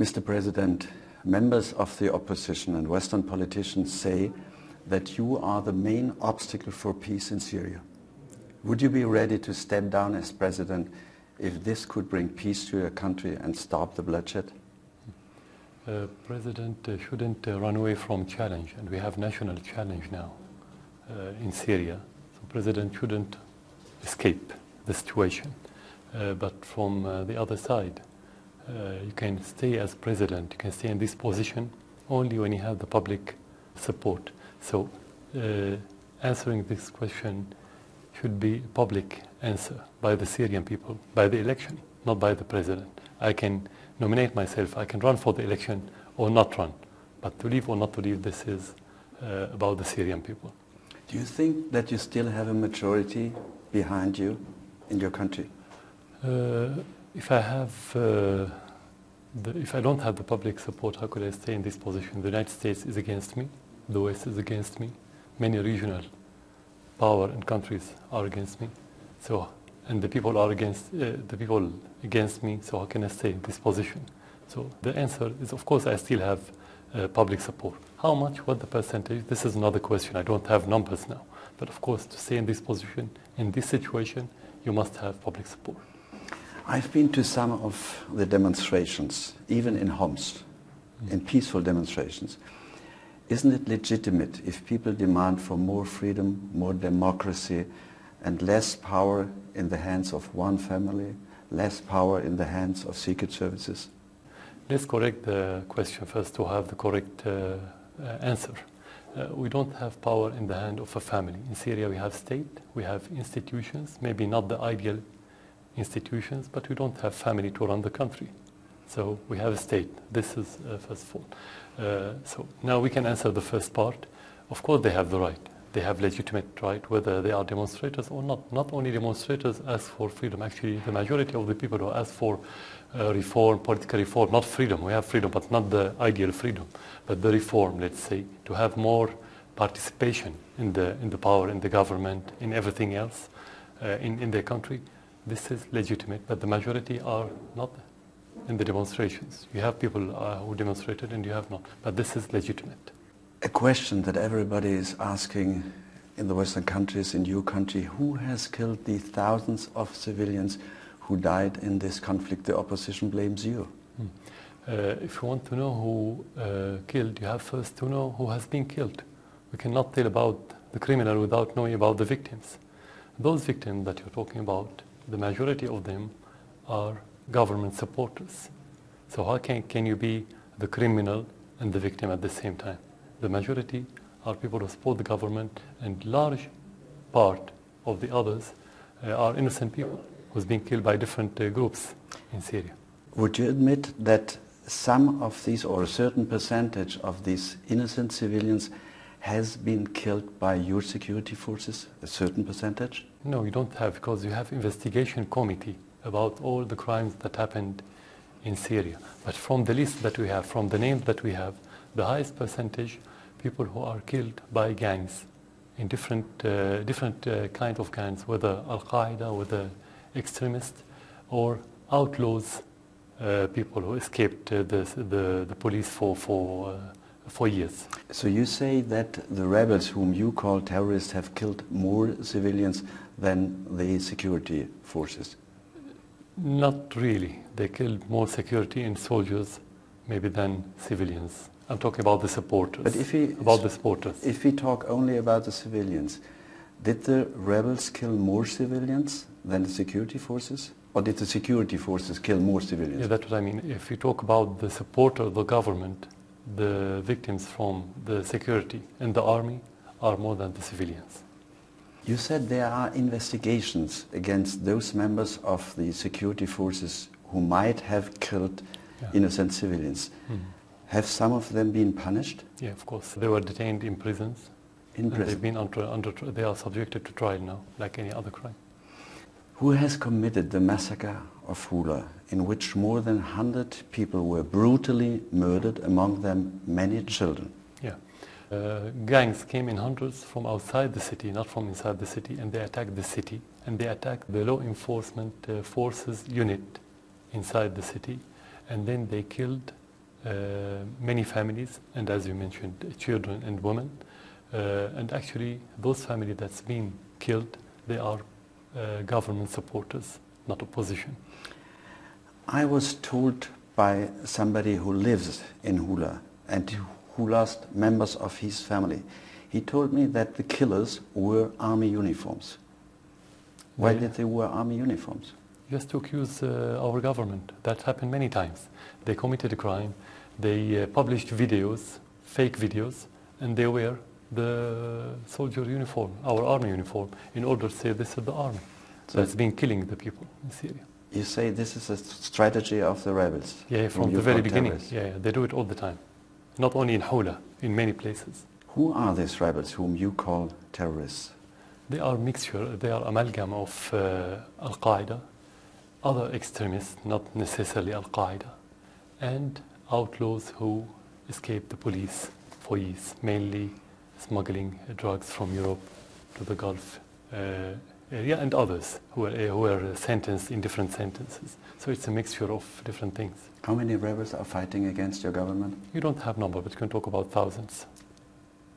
Mr. President, members of the opposition and Western politicians say that you are the main obstacle for peace in Syria. Would you be ready to step down as president if this could bring peace to your country and stop the bloodshed? President shouldn't run away from challenge, and we have national challenge now in Syria. So President shouldn't escape the situation. But from the other side, you can stay as president, you can stay in this position only when you have the public support. So answering this question should be a public answer by the Syrian people, by the election, not by the president. I can nominate myself, I can run for the election or not run. But to leave or not to leave, this is about the Syrian people. Do you think that you still have a majority behind you in your country? If I don't have the public support, how could I stay in this position? The United States is against me, the West is against me, many regional power and countries are against me. So, and the people are against me. So how can I stay in this position? So the answer is, of course, I still have public support. How much? What the percentage? This is another question. I don't have numbers now. But of course, to stay in this position, in this situation, you must have public support. I've been to some of the demonstrations, even in Homs, in peaceful demonstrations. Isn't it legitimate if people demand for more freedom, more democracy, and less power in the hands of one family, less power in the hands of secret services? Let's correct the question first to have the correct answer. We don't have power in the hand of a family. In Syria we have state, we have institutions, maybe not the ideal institutions, but we don't have family to run the country. So we have a state. This is first of all. So now we can answer the first part. Of course they have the right. They have legitimate right, whether they are demonstrators or not. Not only demonstrators ask for freedom. Actually, the majority of the people who ask for reform, political reform, not freedom. We have freedom, but not the ideal freedom, but the reform, let's say, to have more participation in the power, in the government, in everything else, in their country. This is legitimate, but the majority are not in the demonstrations. You have people who demonstrated and you have not, but this is legitimate. A question that everybody is asking in the Western countries, in your country, who has killed the thousands of civilians who died in this conflict? The opposition blames you. If you want to know who killed, you have first to know who has been killed. We cannot tell about the criminal without knowing about the victims. Those victims that you're talking about, the majority of them are government supporters. So how can you be the criminal and the victim at the same time? The majority are people who support the government, and large part of the others are innocent people who's been killed by different groups in Syria. Would you admit that some of these, or a certain percentage of these innocent civilians has been killed by your security forces, a certain percentage? No, you don't have, because you have investigation committee about all the crimes that happened in Syria. But from the list that we have, from the names that we have, the highest percentage, people who are killed by gangs, in different kind of gangs, whether Al-Qaeda, whether extremists, or outlaws, people who escaped the police for years. So you say that the rebels whom you call terrorists have killed more civilians than the security forces? Not really. They killed more security and soldiers maybe than civilians. I'm talking about the supporters. But if we talk only about the civilians, did the rebels kill more civilians than the security forces? Or did the security forces kill more civilians? Yeah, that's what I mean. If we talk about the supporter of the government, the victims from the security and the army are more than the civilians. You said there are investigations against those members of the security forces who might have killed innocent civilians. Have some of them been punished? Yeah, of course. They were detained in prisons. They've been they are subjected to trial now, like any other crime. Who has committed the massacre of Hula, in which more than 100 people were brutally murdered, among them many children? Yeah. Gangs came in hundreds from outside the city, not from inside the city, and they attacked the city, and they attacked the law enforcement forces unit inside the city, and then they killed many families, and as you mentioned, children and women. And actually, those families that's been killed, they are government supporters, not opposition. I was told by somebody who lives in Hula and who lost members of his family. He told me that the killers wore army uniforms. Why did they wear army uniforms? Just to accuse our government. That happened many times. They committed a crime, they published videos, fake videos, and they wear the soldier uniform, our army uniform, in order to say this is the army that's been killing the people in Syria. You say this is a strategy of the rebels? Yeah, from the very beginning. Yeah, they do it all the time. Not only in Hula, in many places. Who are these rebels whom you call terrorists? They are mixture, they are amalgam of Al-Qaeda, other extremists, not necessarily Al-Qaeda, and outlaws who escaped the police for years, mainly smuggling drugs from Europe to the Gulf area, and others who were sentenced in different sentences. So it's a mixture of different things. How many rebels are fighting against your government? You don't have number, but you can talk about thousands.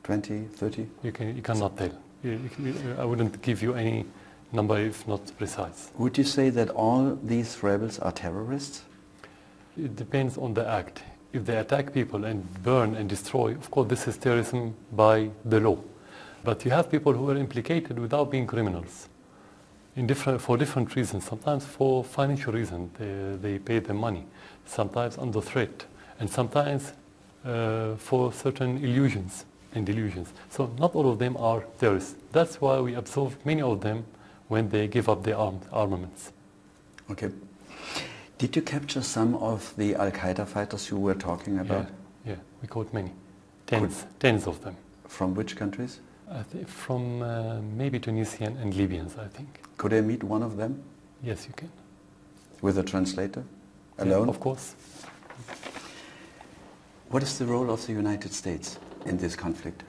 20, 30? You cannot tell. I wouldn't give you any number if not precise. Would you say that all these rebels are terrorists? It depends on the act. If they attack people and burn and destroy, of course this is terrorism by the law. But you have people who are implicated without being criminals, for different reasons. Sometimes for financial reasons, they pay them money. Sometimes under threat, and sometimes for certain illusions and delusions. So not all of them are terrorists. That's why we absolve many of them when they give up their armaments. Okay. Did you capture some of the Al-Qaeda fighters you were talking about? Yeah, we caught many. Tens of them. From which countries? From maybe Tunisian and Libyans, I think. Could I meet one of them? Yes, you can. With a translator? Alone? Yeah, of course. What is the role of the United States in this conflict?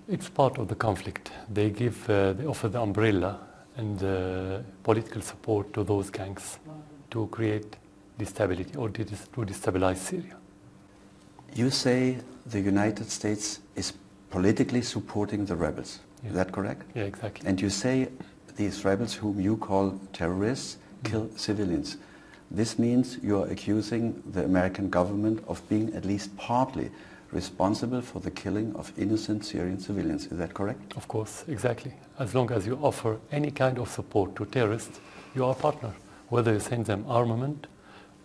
It's part of the conflict. They offer the umbrella and political support to those gangs to create instability or to destabilize Syria. You say the United States is politically supporting the rebels. Yeah. Is that correct? Yeah, exactly. And you say these rebels whom you call terrorists kill civilians. This means you are accusing the American government of being at least partly responsible for the killing of innocent Syrian civilians. Is that correct? Of course, exactly. As long as you offer any kind of support to terrorists, you are a partner. Whether you send them armament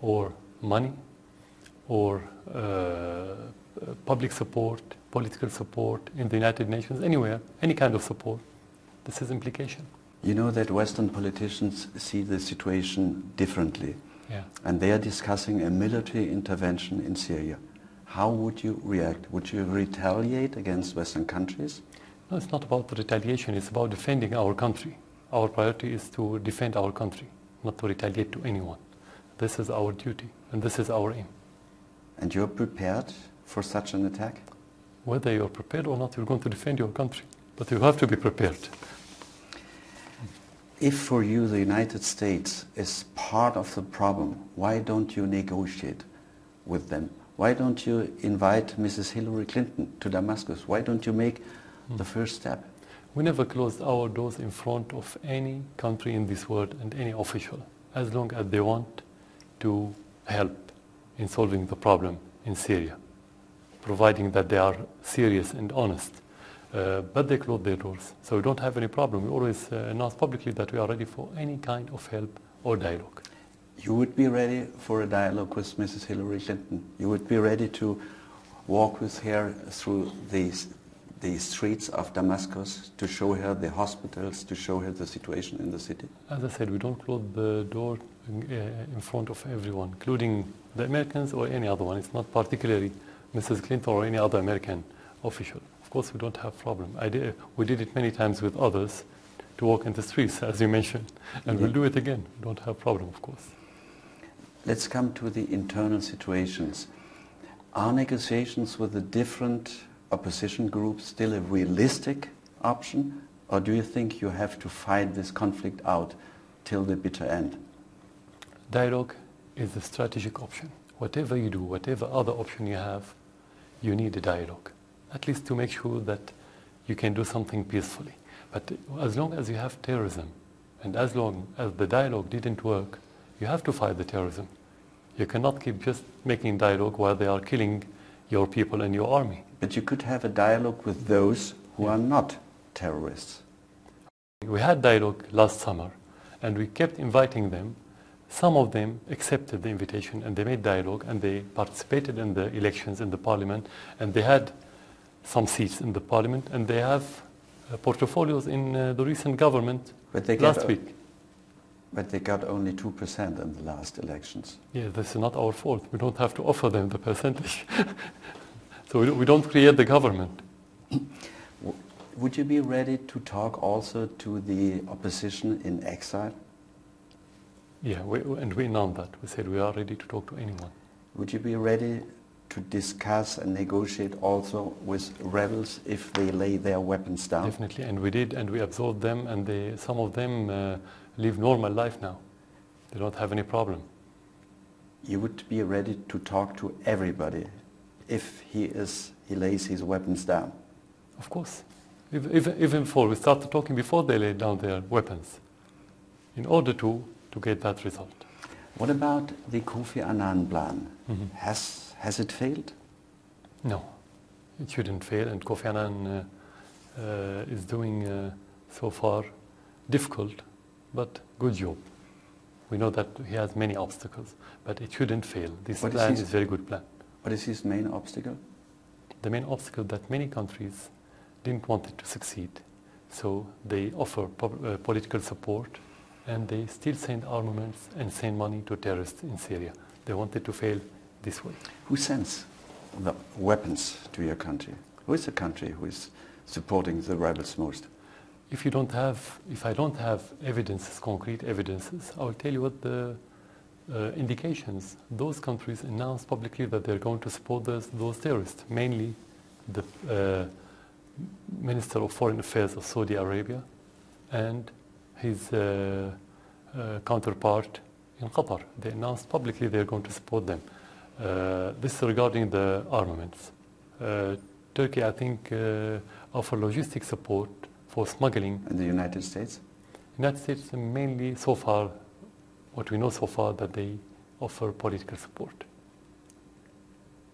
or money or public support, political support in the United Nations, anywhere, any kind of support, this is implication. You know that Western politicians see the situation differently. Yeah. And they are discussing a military intervention in Syria. How would you react? Would you retaliate against Western countries? No, it's not about the retaliation, it's about defending our country. Our priority is to defend our country, not to retaliate to anyone. This is our duty, and this is our aim. And you're prepared for such an attack? Whether you're prepared or not, you're going to defend your country. But you have to be prepared. If for you the United States is part of the problem, why don't you negotiate with them? Why don't you invite Mrs. Hillary Clinton to Damascus? Why don't you make the first step? We never closed our doors in front of any country in this world and any official, as long as they want to help in solving the problem in Syria, providing that they are serious and honest. But they close their doors, so we don't have any problem. We always announce publicly that we are ready for any kind of help or dialogue. You would be ready for a dialogue with Mrs. Hillary Clinton? You would be ready to walk with her through the streets of Damascus, to show her the hospitals, to show her the situation in the city? As I said, we don't close the door in front of everyone, including the Americans or any other one. It's not particularly Mrs. Clinton or any other American official. Of course, we don't have problem. We did it many times with others to walk in the streets, as you mentioned, and we'll do it again. We don't have problem, of course. Let's come to the internal situations. Are negotiations with the different opposition groups still a realistic option, or do you think you have to fight this conflict out till the bitter end? Dialogue is the strategic option. whatever you do, whatever other option you have, you need a dialogue, at least to make sure that you can do something peacefully. But as long as you have terrorism, and as long as the dialogue didn't work, you have to fight the terrorism. You cannot keep just making dialogue while they are killing your people and your army. But you could have a dialogue with those who are not terrorists. We had dialogue last summer, and we kept inviting them. Some of them accepted the invitation, and they made dialogue, and they participated in the elections in the parliament, and they had some seats in the parliament, and they have portfolios in the recent government last week. But they got only 2% in the last elections. Yeah, this is not our fault. We don't have to offer them the percentage. So we don't create the government. Would you be ready to talk also to the opposition in exile? Yeah, and we announced that. We said we are ready to talk to anyone. Would you be ready to discuss and negotiate also with rebels if they lay their weapons down? Definitely, and we did, and we absorbed them, and some of them live normal life now. They don't have any problem. You would be ready to talk to everybody if he lays his weapons down? Of course. Even before, we started talking before they laid down their weapons, in order to get that result. What about the Kofi Annan plan? Mm-hmm. Has it failed? No, it shouldn't fail, and Kofi Annan is doing so far difficult but good job. We know that he has many obstacles, but it shouldn't fail. This plan is a very good plan. What is his main obstacle? The main obstacle that many countries didn't want it to succeed. So they offer political support, and they still send armaments and send money to terrorists in Syria. They wanted to fail this way. Who sends the weapons to your country? Who is the country who is supporting the rebels most? If I don't have evidences, concrete evidences, I will tell you what the indications. Those countries announced publicly that they're going to support those terrorists, mainly the Minister of Foreign Affairs of Saudi Arabia and his counterpart in Qatar. They announced publicly they're going to support them. This is regarding the armaments. Turkey, I think, offer logistic support for smuggling. And the United States? United States mainly so far, what we know so far, that they offer political support.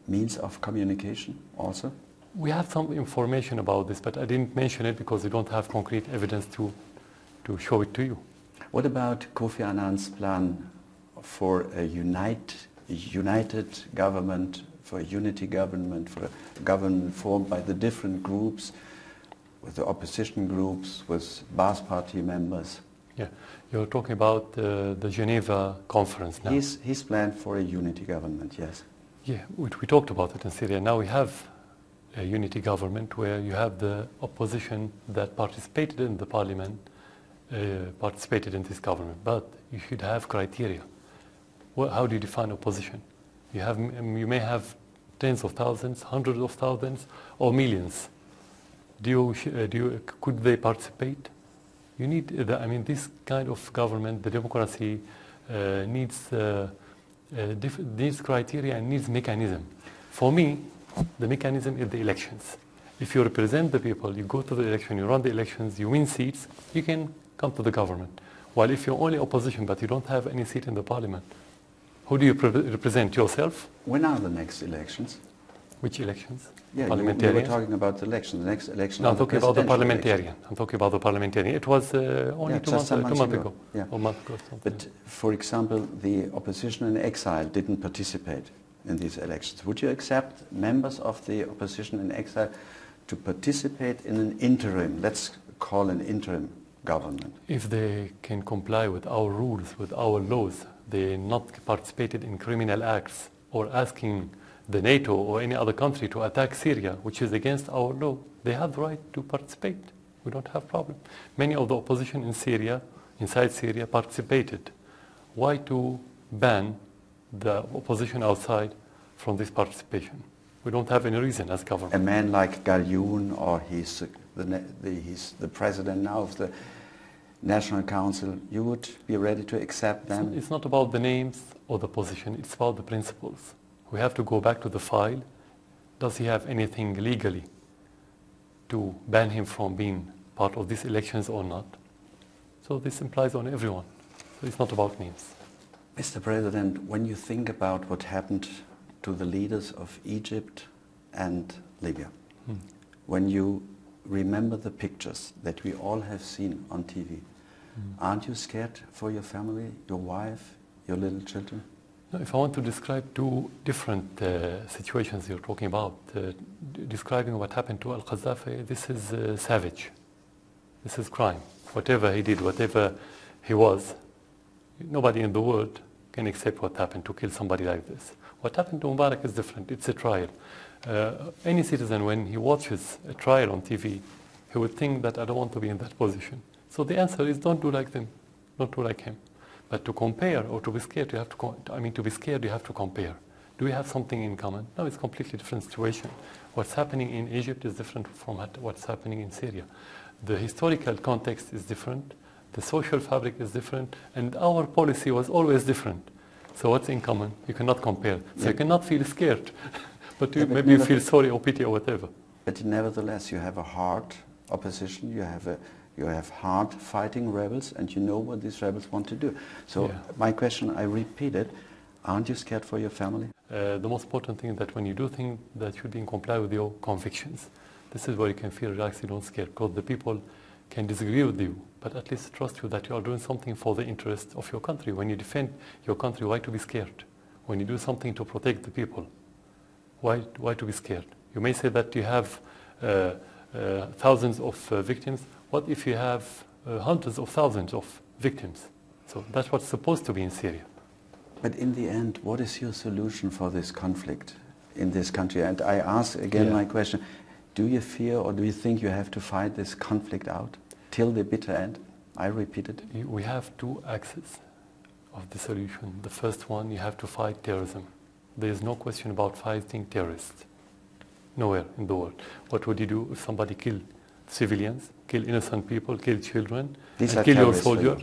Means of communication also? We have some information about this, but I didn't mention it because we don't have concrete evidence to show it to you. What about Kofi Annan's plan for a united government, for a unity government, for a government formed by the different groups, with the opposition groups, with Baath Party members? Yeah, you're talking about the Geneva conference now. He's planned for a unity government, yes. Yeah, we talked about it in Syria. Now we have a unity government where you have the opposition that participated in the parliament, participated in this government. But you should have criteria. How do you define opposition? You may have tens of thousands, hundreds of thousands, or millions. Could they participate? You need, this kind of government, the democracy needs criteria and needs mechanism. For me, the mechanism is the elections. If you represent the people, you go to the election, you run the elections, you win seats, you can come to the government. While if you're only opposition but you don't have any seat in the parliament, who do you represent? Yourself? When are the next elections? Which elections? Yeah, you were talking about the election. The next election. No, I'm talking about the parliamentarian. I'm talking about the parliamentarian. It was only 2 months ago. Yeah. Or a month ago. But, for example, the opposition in exile didn't participate in these elections. Would you accept members of the opposition in exile to participate in an interim, let's call an interim government? If they can comply with our rules, with our laws, they not participated in criminal acts or asking the NATO or any other country to attack Syria, which is against our law, they have the right to participate. We don't have problem. Many of the opposition in Syria, inside Syria, participated. Why to ban the opposition outside from this participation? We don't have any reason as government. A man like Galyoun, or he's the president now of the National Council, you would be ready to accept them? It's not about the names or the position, it's about the principles. We have to go back to the file. Does he have anything legally to ban him from being part of these elections or not? So this implies on everyone. So it's not about names. Mr. President, when you think about what happened to the leaders of Egypt and Libya, when you remember the pictures that we all have seen on TV, aren't you scared for your family, your wife, your little children? No, if I want to describe two different situations you're talking about, describing what happened to Al-Qaddafi, this is savage. This is crime. Whatever he did, whatever he was, nobody in the world can accept what happened to kill somebody like this. What happened to Mubarak is different. It's a trial. Any citizen, when he watches a trial on TV, he would think that I don't want to be in that position. So the answer is don't do like them, don't do like him. But to compare or to be scared, you have to. To be scared, you have to compare. Do we have something in common? No, it's a completely different situation. What's happening in Egypt is different from what's happening in Syria. The historical context is different. The social fabric is different, and our policy was always different. So what's in common? You cannot compare. So you cannot feel scared, but maybe you feel sorry or pity or whatever. But nevertheless, you have a hard opposition. You have hard fighting rebels, and you know what these rebels want to do. So my question, I repeat it: aren't you scared for your family? The most important thing is that when you do things that should be in compliance with your convictions, this is where you can feel relaxed, you don't scare, because the people can disagree with you, but at least trust you that you are doing something for the interest of your country. When you defend your country, why to be scared? When you do something to protect the people, why to be scared? You may say that you have thousands of victims. What if you have hundreds of thousands of victims? So that's what's supposed to be in Syria. But in the end, what is your solution for this conflict in this country? And I ask again my question, do you fear or do you think you have to fight this conflict out till the bitter end? I repeat it. We have two axes of the solution. The first one, you have to fight terrorism. There is no question about fighting terrorists. Nowhere in the world. What would you do if somebody killed civilians, kill innocent people, kill children, and kill your soldier,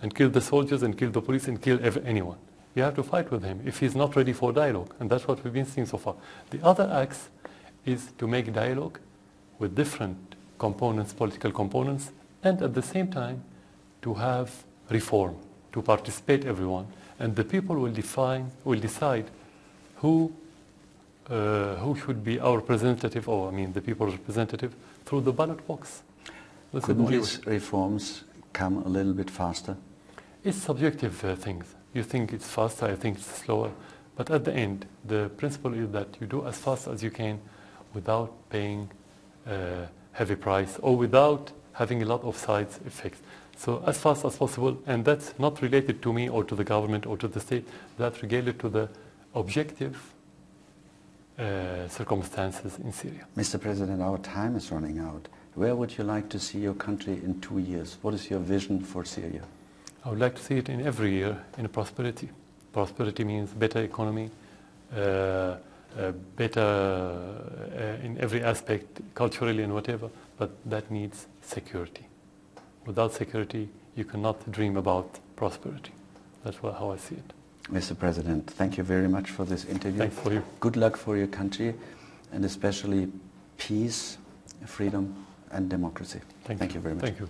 and kill the soldiers, and kill the police, and kill anyone? You have to fight with him if he's not ready for dialogue, and that's what we've been seeing so far. The other axe is to make dialogue with different components, political components, and at the same time to have reform, to participate everyone, and the people will decide who should be our representative, or the people's representative, through the ballot box. Couldn't these reforms come a little bit faster? It's subjective things. You think it's faster, I think it's slower. But at the end, the principle is that you do as fast as you can without paying a heavy price or without having a lot of side effects. So as fast as possible, and that's not related to me or to the government or to the state, that's related to the objective circumstances in Syria. Mr. President, our time is running out. Where would you like to see your country in 2 years? What is your vision for Syria? I would like to see it in every year in prosperity. Prosperity means better economy, better in every aspect, culturally and whatever, but that needs security. Without security, you cannot dream about prosperity. That's how I see it. Mr. President, thank you very much for this interview. Thanks for you. Good luck for your country, and especially peace, freedom, and democracy. Thank you very much. Thank you.